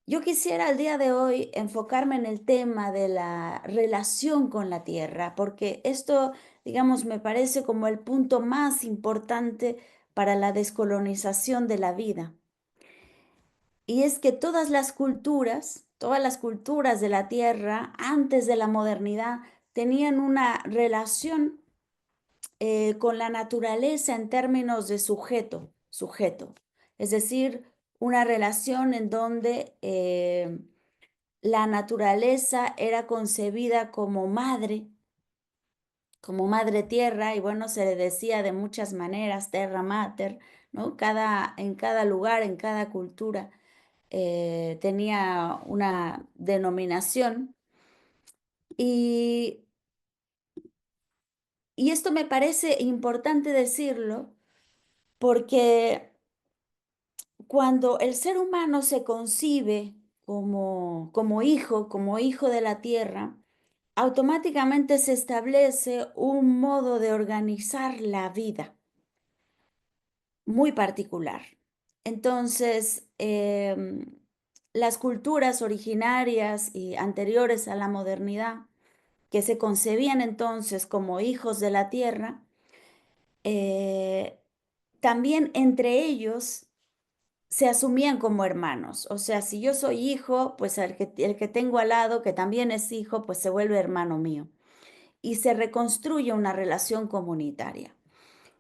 Yo quisiera el día de hoy enfocarme en el tema de la relación con la tierra, porque esto, digamos, me parece como el punto más importante para la descolonización de la vida. Y es que todas las culturas de la tierra, antes de la modernidad, tenían una relación con la naturaleza en términos de sujeto. Es decir, una relación en donde la naturaleza era concebida como madre tierra, y bueno, se le decía de muchas maneras, terra mater, ¿no? En cada lugar, en cada cultura, tenía una denominación. Y, y esto me parece importante decirlo porque cuando el ser humano se concibe como hijo de la tierra, automáticamente se establece un modo de organizar la vida muy particular. Entonces, las culturas originarias y anteriores a la modernidad, que se concebían entonces como hijos de la tierra, eh, también entre ellos se asumían como hermanos. O sea, si yo soy hijo, pues el que tengo al lado, que también es hijo, pues se vuelve hermano mío. Y se reconstruye una relación comunitaria.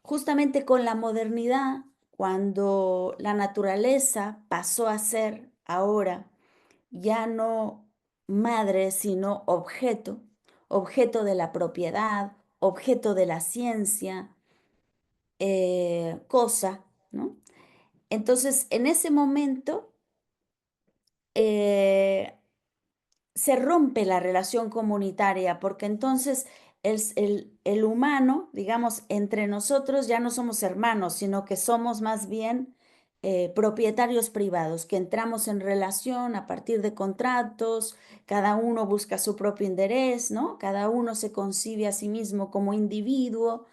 Justamente con la modernidad, cuando la naturaleza pasó a ser ahora ya no madre, sino objeto de la propiedad, objeto de la ciencia, cosa, ¿no? Entonces, en ese momento, eh, se rompe la relación comunitaria, porque entonces el humano, digamos, entre nosotros ya no somos hermanos, sino que somos más bien propietarios privados, que entramos en relación a partir de contratos, cada uno busca su propio interés, ¿no? Cada uno se concibe a sí mismo como individuo,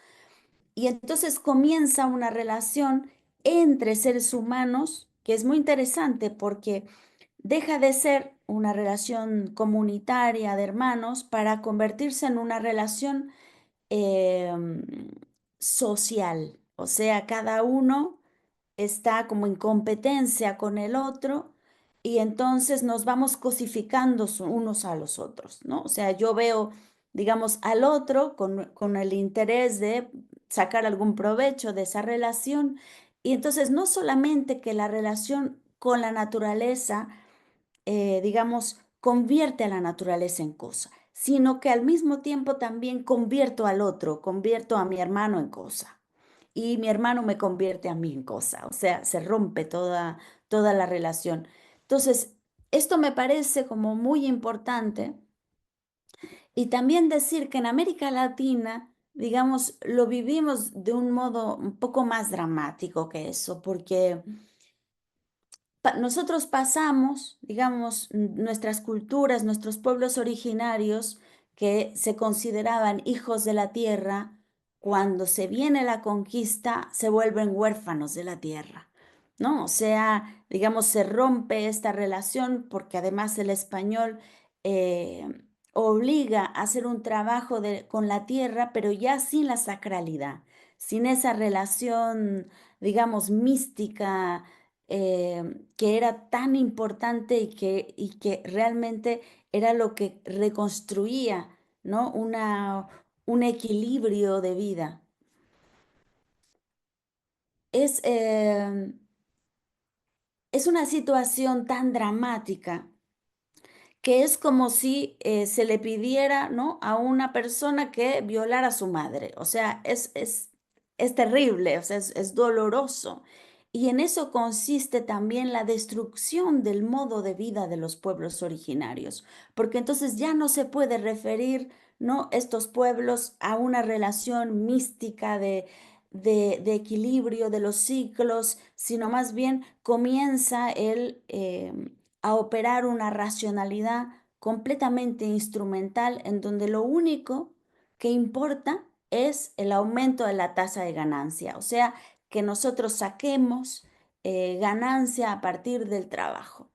y entonces comienza una relación entre seres humanos que es muy interesante porque deja de ser una relación comunitaria de hermanos para convertirse en una relación em, social. O sea, cada uno está como en competencia con el otro y entonces nos vamos cosificando unos a los otros, ¿no? O sea, yo veo, digamos, al otro con el interés de sacar algún provecho de esa relación y entonces no solamente que la relación con la naturaleza, digamos, convierte a la naturaleza en cosa, sino que al mismo tiempo también convierto al otro, convierto a mi hermano en cosa. Y mi hermano me convierte a mí en cosa, o sea, se rompe toda la relación. Entonces, esto me parece como muy importante y también decir que en América Latina, digamos, lo vivimos de un modo un poco más dramático que eso, porque nosotros pasamos, digamos, nuestras culturas, nuestros pueblos originarios que se consideraban hijos de la tierra, cuando se viene la conquista, se vuelven huérfanos de la tierra, ¿no? O sea, digamos, se rompe esta relación porque además el español obliga a hacer un trabajo con la tierra, pero ya sin la sacralidad, sin esa relación, digamos, mística que era tan importante y que realmente era lo que reconstruía, ¿no? Un equilibrio de vida. Es, es una situación tan dramática que es como si se le pidiera, ¿no? A una persona que violara a su madre. O sea, es terrible, o sea, es doloroso. Y en eso consiste también la destrucción del modo de vida de los pueblos originarios, porque entonces ya no se puede referir, ¿no? Estos pueblos a una relación mística de equilibrio de los ciclos, sino más bien comienza a operar una racionalidad completamente instrumental en donde lo único que importa es el aumento de la tasa de ganancia, o sea, que nosotros saquemos ganancia a partir del trabajo.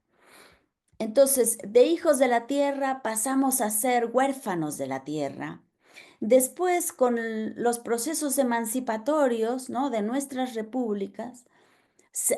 Entonces, de hijos de la tierra pasamos a ser huérfanos de la tierra. Después, con los procesos emancipatorios, ¿no?, de nuestras repúblicas,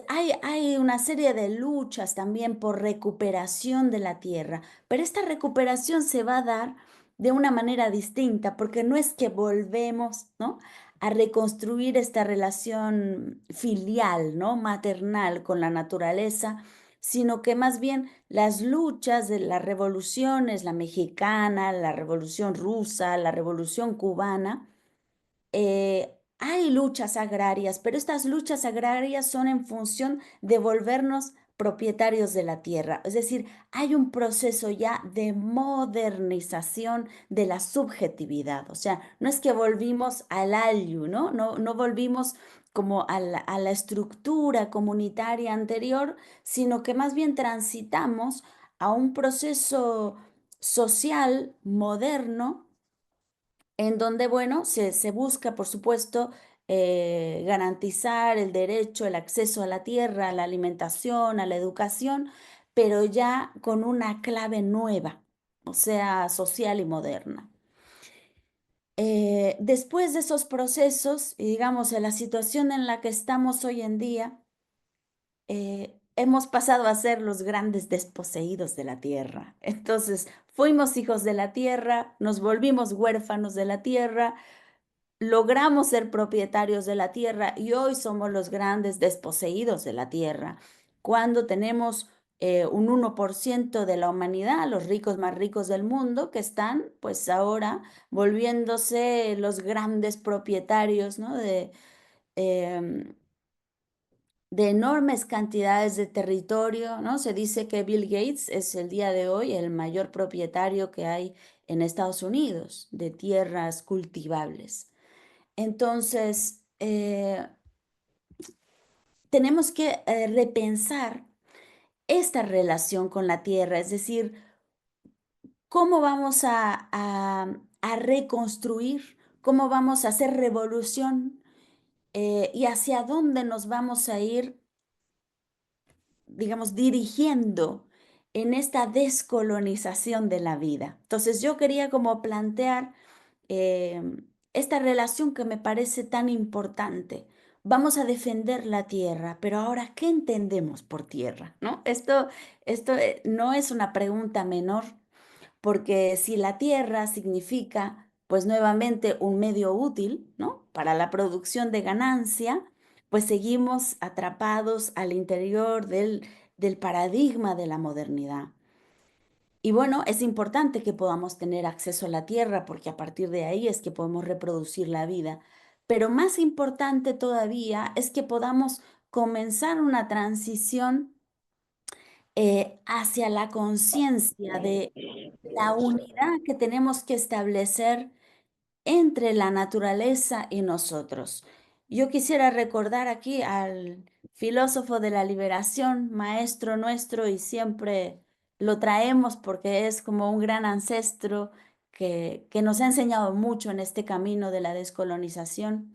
hay una serie de luchas también por recuperación de la tierra, pero esta recuperación se va a dar de una manera distinta, porque no es que volvemos, ¿no?, a reconstruir esta relación filial, ¿no?, maternal con la naturaleza, sino que más bien las luchas de las revoluciones, la mexicana, la revolución rusa, la revolución cubana, hay luchas agrarias, pero estas luchas agrarias son en función de volvernos propietarios de la tierra. Es decir, hay un proceso ya de modernización de la subjetividad. O sea, no es que volvimos al ayllu, ¿no? No volvimos como a la estructura comunitaria anterior, sino que más bien transitamos a un proceso social moderno en donde, bueno, se busca, por supuesto, garantizar el derecho, el acceso a la tierra, a la alimentación, a la educación, pero ya con una clave nueva, o sea, social y moderna. Después de esos procesos, y digamos, en la situación en la que estamos hoy en día, hemos pasado a ser los grandes desposeídos de la tierra. Entonces, fuimos hijos de la tierra, nos volvimos huérfanos de la tierra, logramos ser propietarios de la tierra y hoy somos los grandes desposeídos de la tierra. Cuando tenemos un 1% de la humanidad, los ricos más ricos del mundo, que están pues ahora volviéndose los grandes propietarios, ¿no?, em, de enormes cantidades de territorio, ¿no? Se dice que Bill Gates es el día de hoy el mayor propietario que hay en Estados Unidos de tierras cultivables. Entonces, tenemos que repensar esta relación con la tierra, es decir, cómo vamos a reconstruir, cómo vamos a hacer revolución, y hacia dónde nos vamos a ir, digamos, dirigiendo en esta descolonización de la vida. Entonces, yo quería como plantear esta relación que me parece tan importante. Vamos a defender la tierra, pero ahora, ¿qué entendemos por tierra? ¿No? Esto no es una pregunta menor, porque si la tierra significa, pues nuevamente, un medio útil, ¿no?, para la producción de ganancia, pues seguimos atrapados al interior del paradigma de la modernidad. Y bueno, es importante que podamos tener acceso a la tierra porque a partir de ahí es que podemos reproducir la vida. Pero más importante todavía es que podamos comenzar una transición hacia la conciencia de la unidad que tenemos que establecer entre la naturaleza y nosotros. Yo quisiera recordar aquí al filósofo de la liberación, maestro nuestro, y siempre lo traemos porque es como un gran ancestro que nos ha enseñado mucho en este camino de la descolonización.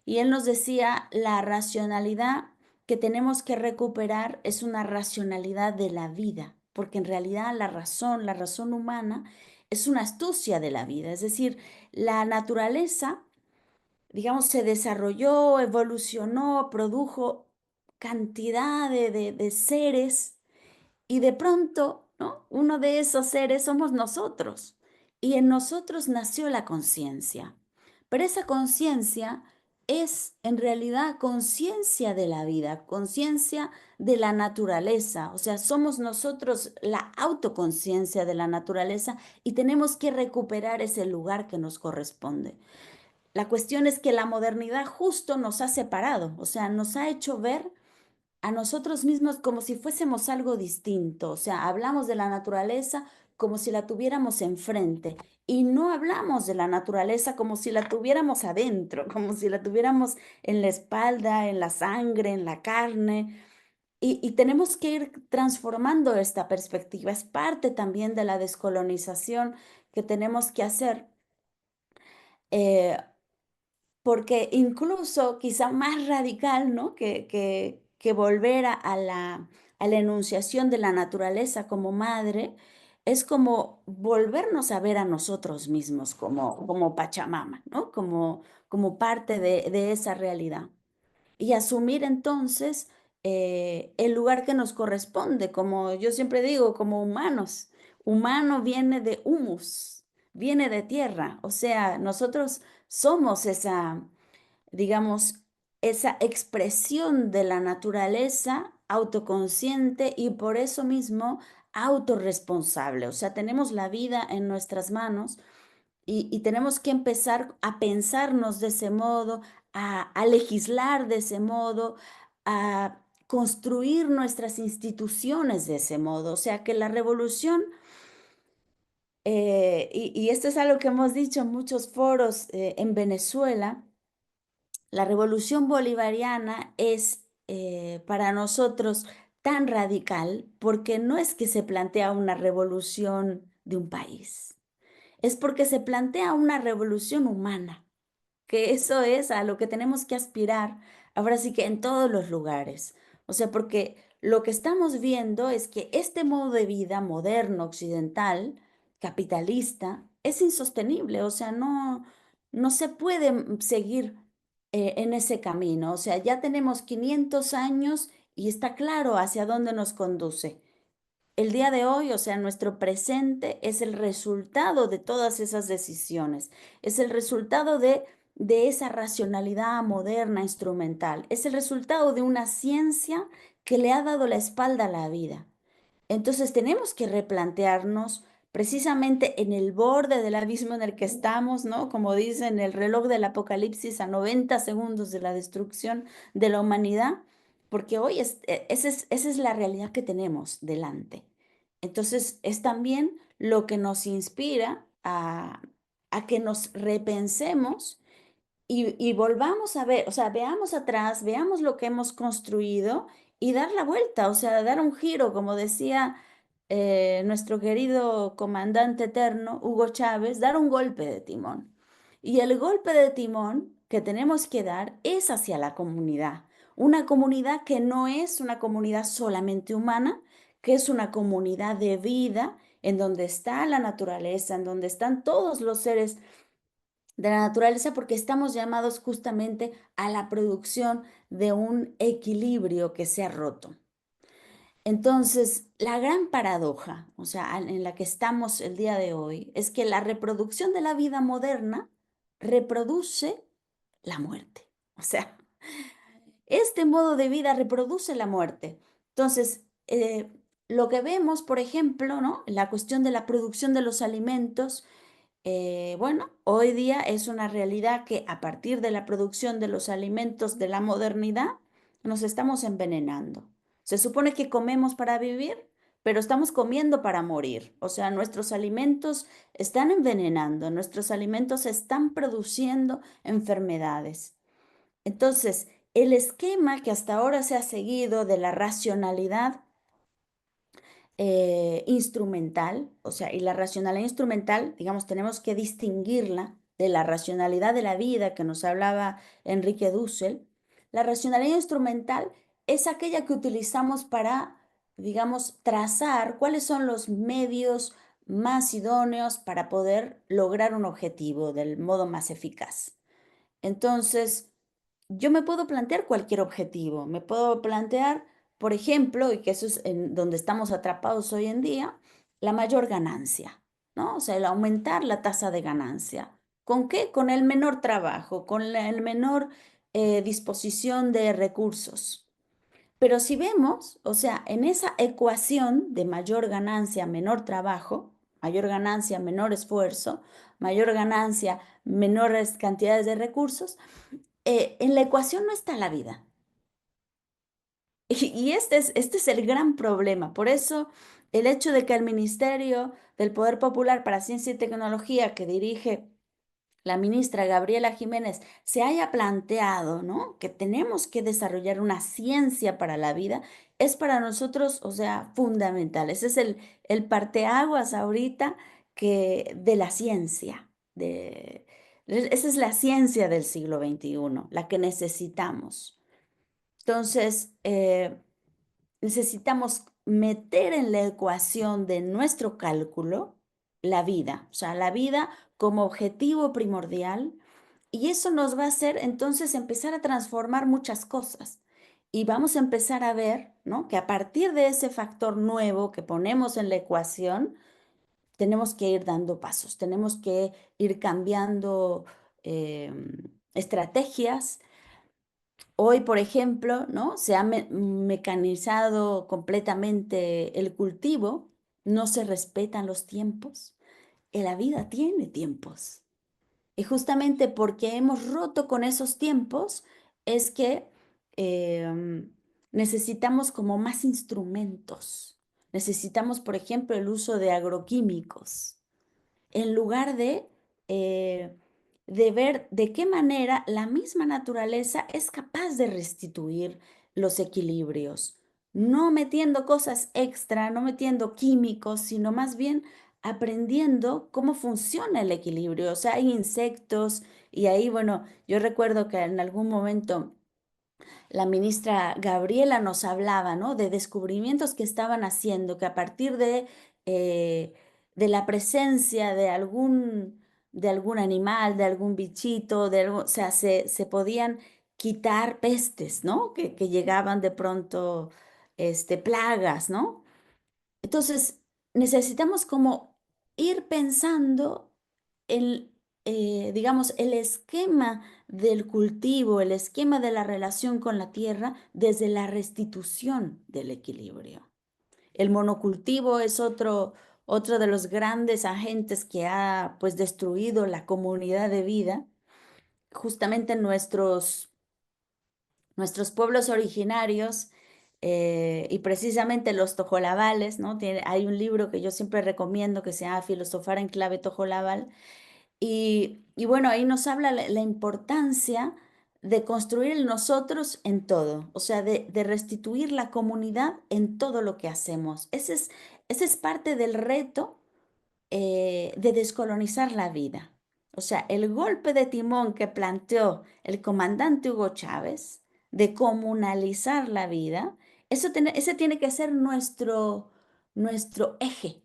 Y él nos decía, la racionalidad que tenemos que recuperar es una racionalidad de la vida, porque en realidad la razón humana, es una astucia de la vida, es decir, la naturaleza, digamos, se desarrolló, evolucionó, produjo cantidad de seres y de pronto, ¿no?, uno de esos seres somos nosotros y en nosotros nació la conciencia. Pero esa conciencia es en realidad conciencia de la vida, conciencia de la naturaleza. O sea, somos nosotros la autoconciencia de la naturaleza y tenemos que recuperar ese lugar que nos corresponde. La cuestión es que la modernidad justo nos ha separado, o sea, nos ha hecho ver a nosotros mismos como si fuésemos algo distinto, o sea, hablamos de la naturaleza como si la tuviéramos enfrente y no hablamos de la naturaleza como si la tuviéramos adentro, como si la tuviéramos en la espalda, en la sangre, en la carne. Y tenemos que ir transformando esta perspectiva. Es parte también de la descolonización que tenemos que hacer. eh, Porque incluso quizá más radical, ¿no?, que volver a la a la enunciación de la naturaleza como madre, es como volvernos a ver a nosotros mismos como Pachamama, ¿no? Como parte de esa realidad. Y asumir entonces el lugar que nos corresponde, como yo siempre digo, como humanos. Humano viene de humus, viene de tierra, o sea, nosotros somos esa, digamos, esa expresión de la naturaleza autoconsciente y por eso mismo autorresponsable. O sea, tenemos la vida en nuestras manos y tenemos que empezar a pensarnos de ese modo, a legislar de ese modo, a construir nuestras instituciones de ese modo. O sea, que la revolución, y esto es algo que hemos dicho en muchos foros en Venezuela, la revolución bolivariana es para nosotros tan radical porque no es que se plantea una revolución de un país, es porque se plantea una revolución humana, que eso es a lo que tenemos que aspirar, ahora sí que en todos los lugares. O sea, porque lo que estamos viendo es que este modo de vida moderno, occidental, capitalista, es insostenible. O sea, no se puede seguir en ese camino. O sea, ya tenemos 500 años y está claro hacia dónde nos conduce. El día de hoy, o sea, nuestro presente es el resultado de todas esas decisiones, es el resultado de esa racionalidad moderna instrumental, es el resultado de una ciencia que le ha dado la espalda a la vida. Entonces tenemos que replantearnos precisamente en el borde del abismo en el que estamos, ¿no? Como dicen el reloj del apocalipsis a 90 segundos de la destrucción de la humanidad, porque hoy esa es la realidad que tenemos delante. Entonces es también lo que nos inspira a que nos repensemos y volvamos a ver, o sea, veamos atrás, veamos lo que hemos construido y dar la vuelta, o sea, dar un giro, como decía nuestro querido comandante eterno, Hugo Chávez, dar un golpe de timón. Y el golpe de timón que tenemos que dar es hacia la comunidad, una comunidad que no es una comunidad solamente humana, que es una comunidad de vida en donde está la naturaleza, en donde están todos los seres de la naturaleza porque estamos llamados justamente a la producción de un equilibrio que se ha roto. Entonces, la gran paradoja, o sea, en la que estamos el día de hoy, es que la reproducción de la vida moderna reproduce la muerte. O sea, este modo de vida reproduce la muerte. Entonces, lo que vemos, por ejemplo, ¿no? La cuestión de la producción de los alimentos, bueno, hoy día es una realidad que a partir de la producción de los alimentos de la modernidad nos estamos envenenando. Se supone que comemos para vivir, pero estamos comiendo para morir. O sea, nuestros alimentos están envenenando, nuestros alimentos están produciendo enfermedades. Entonces, el esquema que hasta ahora se ha seguido de la racionalidad instrumental, o sea, y la racionalidad instrumental, digamos, tenemos que distinguirla de la racionalidad de la vida que nos hablaba Enrique Dussel. La racionalidad instrumental es aquella que utilizamos para, digamos, trazar cuáles son los medios más idóneos para poder lograr un objetivo del modo más eficaz. Entonces, yo me puedo plantear cualquier objetivo. Me puedo plantear, por ejemplo, y que eso es en donde estamos atrapados hoy en día, la mayor ganancia, ¿no? O sea, el aumentar la tasa de ganancia. ¿Con qué? Con el menor trabajo, con el menor disposición de recursos. Pero si vemos, o sea, en esa ecuación de mayor ganancia, menor trabajo, mayor ganancia, menor esfuerzo, mayor ganancia, menores cantidades de recursos, en la ecuación no está la vida. Y este es el gran problema. Por eso, el hecho de que el Ministerio del Poder Popular para Ciencia y Tecnología, que dirige la ministra Gabriela Jiménez, se haya planteado, ¿no? Que tenemos que desarrollar una ciencia para la vida, es para nosotros, o sea, fundamental. Ese es el parteaguas ahorita de la ciencia. Esa es la ciencia del siglo XXI, la que necesitamos. Entonces, necesitamos meter en la ecuación de nuestro cálculo la vida, o sea, la vida como objetivo primordial, y eso nos va a hacer entonces empezar a transformar muchas cosas. Y vamos a empezar a ver, ¿no? Que a partir de ese factor nuevo que ponemos en la ecuación, tenemos que ir dando pasos, tenemos que ir cambiando estrategias. Hoy, por ejemplo, ¿no? Se ha mecanizado completamente el cultivo, no se respetan los tiempos. Y la vida tiene tiempos. Y justamente porque hemos roto con esos tiempos, es que necesitamos como más instrumentos. Necesitamos, por ejemplo, el uso de agroquímicos en lugar eh, de ver de qué manera la misma naturaleza es capaz de restituir los equilibrios, no metiendo cosas extra, no metiendo químicos, sino más bien aprendiendo cómo funciona el equilibrio. O sea, hay insectos y ahí, bueno, yo recuerdo que en algún momento la ministra Gabriela nos hablaba, ¿no? De descubrimientos que estaban haciendo, que a partir eh, de la presencia de algún animal, de algún bichito, o sea, se podían quitar pestes, ¿no? Que llegaban de pronto, plagas, ¿no? Entonces, necesitamos como ir pensando el, digamos, el esquema del cultivo, el esquema de la relación con la tierra desde la restitución del equilibrio. El monocultivo es otro de los grandes agentes que ha pues destruido la comunidad de vida. Justamente nuestros pueblos originarios y precisamente los tojolabales, ¿no? Hay un libro que yo siempre recomiendo que se llama Filosofar en clave tojolabal y bueno, ahí nos habla la importancia de construir el nosotros en todo, o sea, de restituir la comunidad en todo lo que hacemos. Ese es parte del reto de descolonizar la vida. O sea, el golpe de timón que planteó el comandante Hugo Chávez de comunalizar la vida, ese tiene que ser nuestro eje.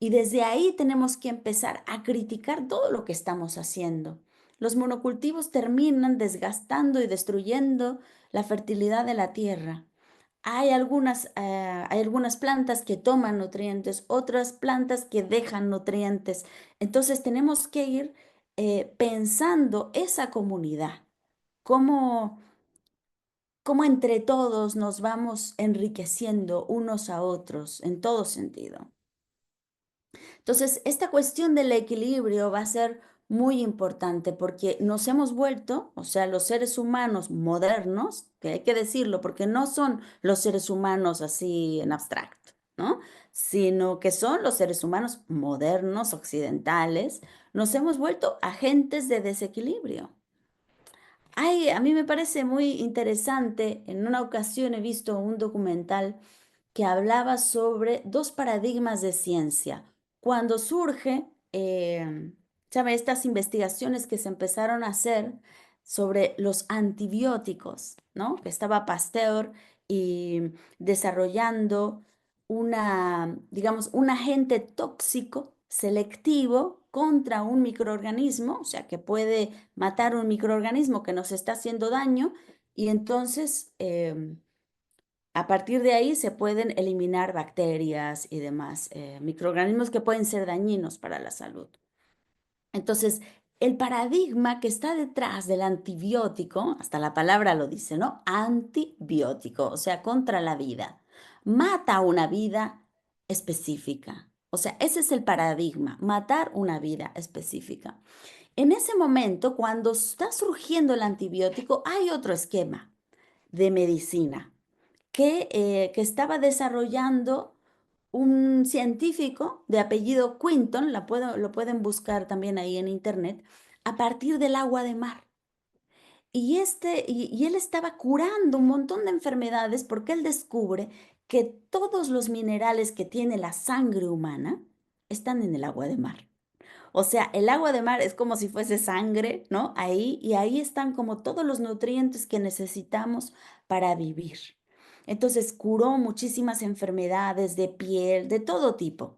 Y desde ahí tenemos que empezar a criticar todo lo que estamos haciendo. Los monocultivos terminan desgastando y destruyendo la fertilidad de la tierra. Hay algunas plantas que toman nutrientes, otras plantas que dejan nutrientes. Entonces tenemos que ir pensando esa comunidad, cómo, cómo entre todos nos vamos enriqueciendo unos a otros en todo sentido. Entonces, esta cuestión del equilibrio va a ser muy importante porque nos hemos vuelto, o sea, los seres humanos modernos, que hay que decirlo, porque no son los seres humanos así en abstracto, ¿no? Sino que son los seres humanos modernos, occidentales, nos hemos vuelto agentes de desequilibrio. A mí me parece muy interesante, en una ocasión he visto un documental que hablaba sobre dos paradigmas de ciencia. Cuando surge, ¿sabe? Estas investigaciones que se empezaron a hacer sobre los antibióticos, ¿no? Que estaba Pasteur y desarrollando digamos, un agente tóxico selectivo contra un microorganismo, o sea, que puede matar un microorganismo que nos está haciendo daño y entonces a partir de ahí se pueden eliminar bacterias y demás microorganismos que pueden ser dañinos para la salud. Entonces, el paradigma que está detrás del antibiótico, hasta la palabra lo dice, ¿no? Antibiótico, o sea, contra la vida. Mata una vida específica. O sea, ese es el paradigma, matar una vida específica. En ese momento, cuando está surgiendo el antibiótico, hay otro esquema de medicina que estaba desarrollando un científico de apellido Quinton, lo pueden buscar también ahí en internet, a partir del agua de mar. Y él estaba curando un montón de enfermedades porque él descubre que todos los minerales que tiene la sangre humana están en el agua de mar. O sea, el agua de mar es como si fuese sangre, ¿no? Ahí, y ahí están como todos los nutrientes que necesitamos para vivir. Entonces curó muchísimas enfermedades de piel, de todo tipo.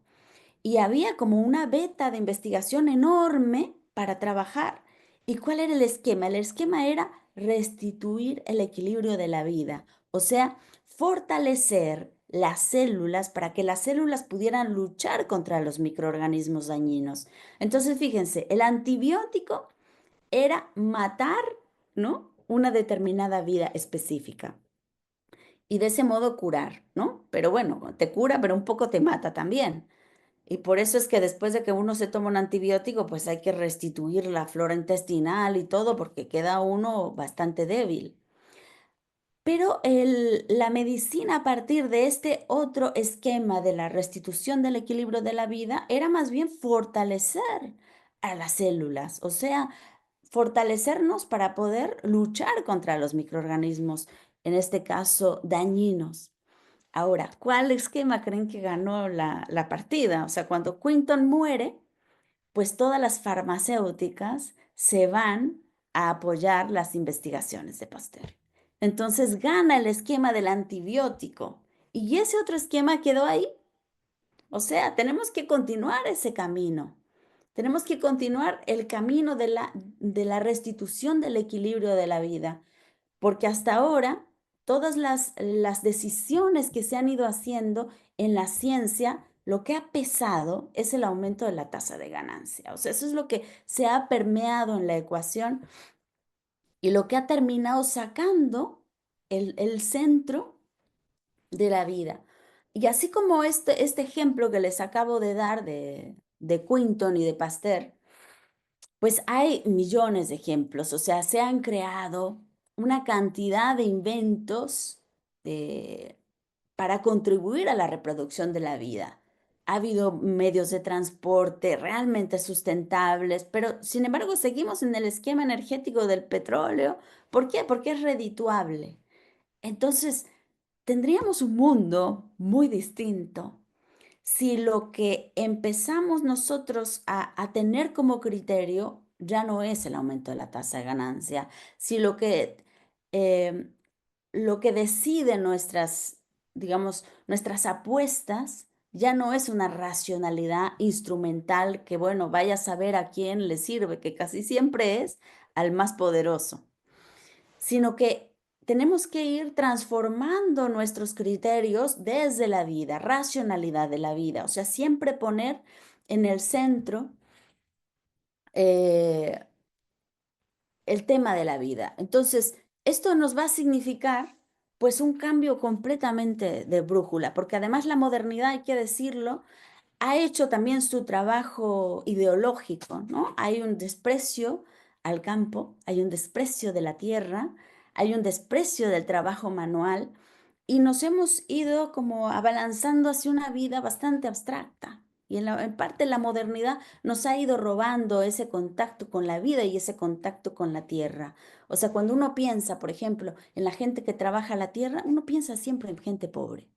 Y había como una beta de investigación enorme para trabajar. ¿Y cuál era el esquema? El esquema era restituir el equilibrio de la vida, o sea, fortalecer las células para que las células pudieran luchar contra los microorganismos dañinos. Entonces, fíjense, el antibiótico era matar, ¿no? Una determinada vida específica y de ese modo curar, ¿no? Pero bueno, te cura, pero un poco te mata también. Y por eso es que después de que uno se toma un antibiótico, pues hay que restituir la flora intestinal y todo, porque queda uno bastante débil. Pero la medicina a partir de este otro esquema de la restitución del equilibrio de la vida era más bien fortalecer a las células, o sea, fortalecernos para poder luchar contra los microorganismos, en este caso dañinos. Ahora, ¿cuál esquema creen que ganó la partida? O sea, cuando Quinton muere, pues todas las farmacéuticas se van a apoyar las investigaciones de Pasteur. Entonces gana el esquema del antibiótico y ese otro esquema quedó ahí. O sea, tenemos que continuar ese camino. Tenemos que continuar el camino de la restitución del equilibrio de la vida, porque hasta ahora todas las decisiones que se han ido haciendo en la ciencia, lo que ha pesado es el aumento de la tasa de ganancia. O sea, eso es lo que se ha permeado en la ecuación y lo que ha terminado sacando el centro de la vida. Y así como este ejemplo que les acabo de dar de Quinton y de Pasteur, pues hay millones de ejemplos, o sea, se han creado una cantidad de inventos eh, para contribuir a la reproducción de la vida. Ha habido medios de transporte realmente sustentables, pero sin embargo seguimos en el esquema energético del petróleo. ¿Por qué? Porque es redituable. Entonces, tendríamos un mundo muy distinto si lo que empezamos nosotros a tener como criterio ya no es el aumento de la tasa de ganancia, si eh, lo que decide nuestras, digamos, nuestras apuestas ya no es una racionalidad instrumental que, bueno, vaya a saber a quién le sirve, que casi siempre es al más poderoso, sino que tenemos que ir transformando nuestros criterios desde la vida, racionalidad de la vida, o sea, siempre poner en el centro eh, el tema de la vida. Entonces, esto nos va a significar pues un cambio completamente de brújula, porque además la modernidad, hay que decirlo, ha hecho también su trabajo ideológico, ¿no? Hay un desprecio al campo, hay un desprecio de la tierra, hay un desprecio del trabajo manual y nos hemos ido como abalanzando hacia una vida bastante abstracta. Y en parte la modernidad nos ha ido robando ese contacto con la vida y ese contacto con la tierra. O sea, cuando uno piensa, por ejemplo, en la gente que trabaja la tierra, uno piensa siempre en gente pobre.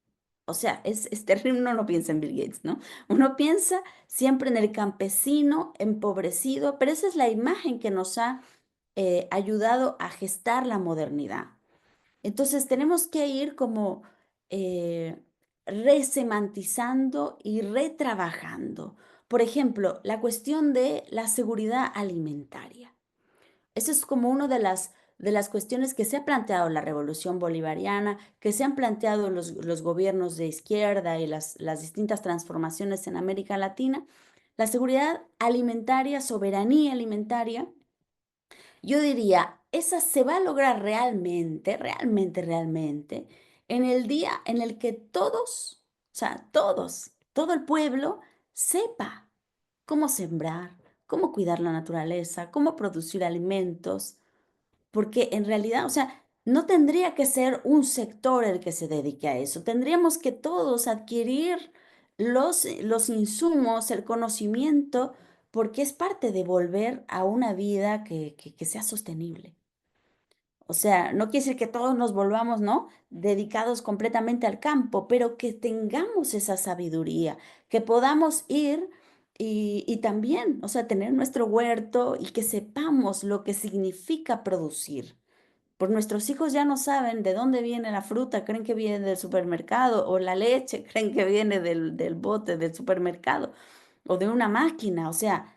O sea, es terrible, uno no piensa en Bill Gates, ¿no? Uno piensa siempre en el campesino empobrecido, pero esa es la imagen que nos ha ayudado a gestar la modernidad. Entonces tenemos que ir como eh, resemantizando y retrabajando. Por ejemplo, la cuestión de la seguridad alimentaria. Eso es como una de las cuestiones que se ha planteado en la Revolución Bolivariana, que se han planteado los gobiernos de izquierda y las distintas transformaciones en América Latina. La seguridad alimentaria, soberanía alimentaria, yo diría, esa se va a lograr realmente, en el día en el que todos, o sea, todos, todo el pueblo sepa cómo sembrar, cómo cuidar la naturaleza, cómo producir alimentos, porque en realidad, o sea, no tendría que ser un sector el que se dedique a eso, tendríamos que todos adquirir los insumos, el conocimiento, porque es parte de volver a una vida que sea sostenible. O sea, no quiere decir que todos nos volvamos, ¿no? Dedicados completamente al campo, pero que tengamos esa sabiduría, que podamos ir y también, o sea, tener nuestro huerto y que sepamos lo que significa producir. Pues nuestros hijos ya no saben de dónde viene la fruta, creen que viene del supermercado, o la leche, creen que viene del bote del supermercado, o de una máquina. O sea,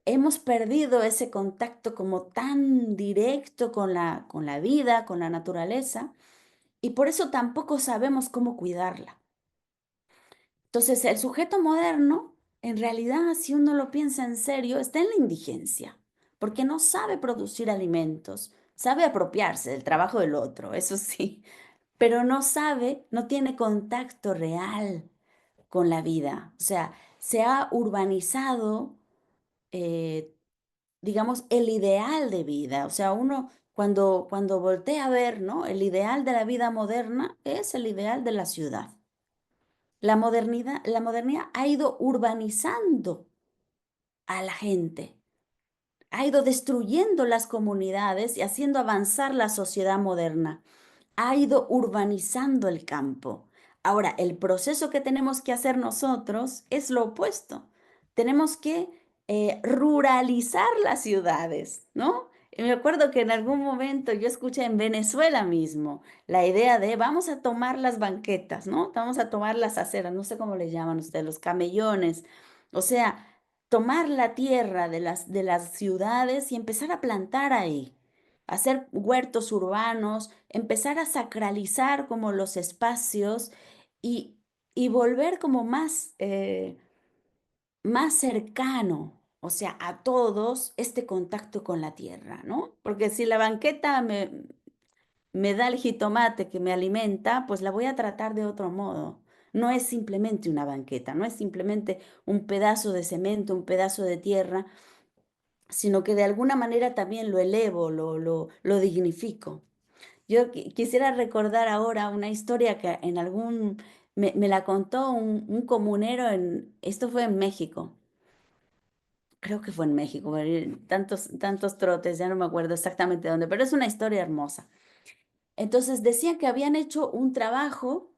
hemos perdido ese contacto como tan directo con la vida, con la naturaleza, y por eso tampoco sabemos cómo cuidarla. Entonces, el sujeto moderno, en realidad, si uno lo piensa en serio, está en la indigencia, porque no sabe producir alimentos, sabe apropiarse del trabajo del otro, eso sí, pero no sabe, no tiene contacto real con la vida. O sea, se ha urbanizado, eh, digamos, el ideal de vida. O sea, uno cuando voltea a ver, ¿no? El ideal de la vida moderna es el ideal de la ciudad. La modernidad ha ido urbanizando a la gente, ha ido destruyendo las comunidades y haciendo avanzar la sociedad moderna, ha ido urbanizando el campo. Ahora, el proceso que tenemos que hacer nosotros es lo opuesto. Tenemos que ruralizar las ciudades, ¿no? Y me acuerdo que en algún momento yo escuché en Venezuela mismo la idea de vamos a tomar las banquetas, ¿no? Vamos a tomar las aceras, no sé cómo le llaman ustedes, los camellones. O sea, tomar la tierra de las ciudades y empezar a plantar ahí, hacer huertos urbanos, empezar a sacralizar como los espacios y, y volver como más, más cercano, o sea, a todos este contacto con la tierra, ¿no? Porque si la banqueta me da el jitomate que me alimenta, pues la voy a tratar de otro modo. No es simplemente una banqueta, no es simplemente un pedazo de cemento, un pedazo de tierra, sino que de alguna manera también lo elevo, lo dignifico. Yo quisiera recordar ahora una historia que en algún, me la contó un comunero esto fue en México, creo que fue en México, pero tantos trotes, ya no me acuerdo exactamente dónde, pero es una historia hermosa. Entonces decía que habían hecho un trabajo,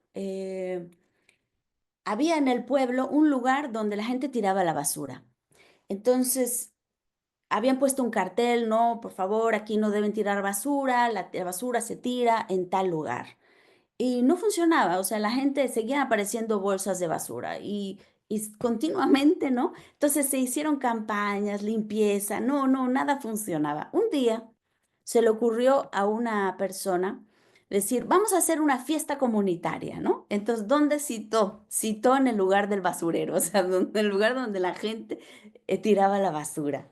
había en el pueblo un lugar donde la gente tiraba la basura. Entonces habían puesto un cartel, no, por favor, aquí no deben tirar basura, la basura se tira en tal lugar. Y no funcionaba, o sea, la gente seguía apareciendo bolsas de basura y continuamente, ¿no? Entonces se hicieron campañas, limpieza, nada funcionaba. Un día se le ocurrió a una persona decir, vamos a hacer una fiesta comunitaria, ¿no? Entonces, ¿dónde citó? Citó en el lugar del basurero, o sea, en el lugar donde la gente tiraba la basura.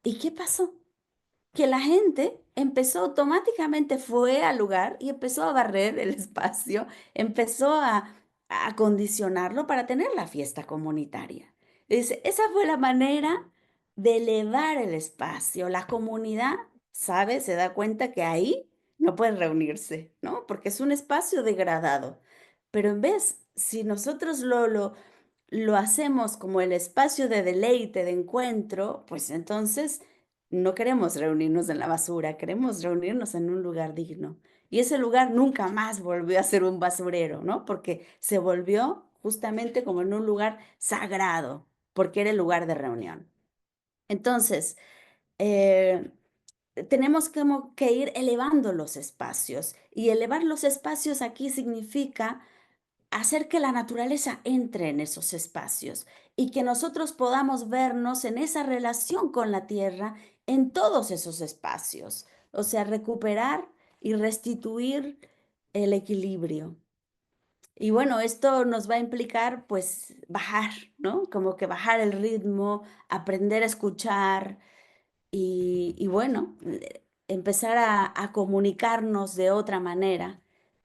¿Y qué pasó? Que la gente empezó automáticamente, fue al lugar y empezó a barrer el espacio, empezó a acondicionarlo para tener la fiesta comunitaria. Dice, esa fue la manera de elevar el espacio. La comunidad, ¿sabe? Se da cuenta que ahí no pueden reunirse, ¿no? Porque es un espacio degradado. Pero en vez, si nosotros lo hacemos como el espacio de deleite, de encuentro, pues entonces no queremos reunirnos en la basura, queremos reunirnos en un lugar digno. Y ese lugar nunca más volvió a ser un basurero, ¿no? Porque se volvió justamente como en un lugar sagrado, porque era el lugar de reunión. Entonces, eh, tenemos como que ir elevando los espacios. Y elevar los espacios aquí significa hacer que la naturaleza entre en esos espacios y que nosotros podamos vernos en esa relación con la tierra en todos esos espacios. O sea, recuperar y restituir el equilibrio. Y bueno, esto nos va a implicar pues bajar, ¿no? Como que bajar el ritmo, aprender a escuchar y bueno, empezar a comunicarnos de otra manera,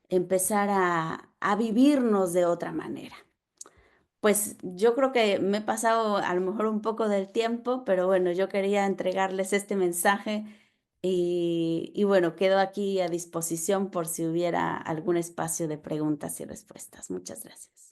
empezar a vivirnos de otra manera. Pues yo creo que me he pasado a lo mejor un poco del tiempo, pero bueno, yo quería entregarles este mensaje y bueno, quedo aquí a disposición por si hubiera algún espacio de preguntas y respuestas. Muchas gracias.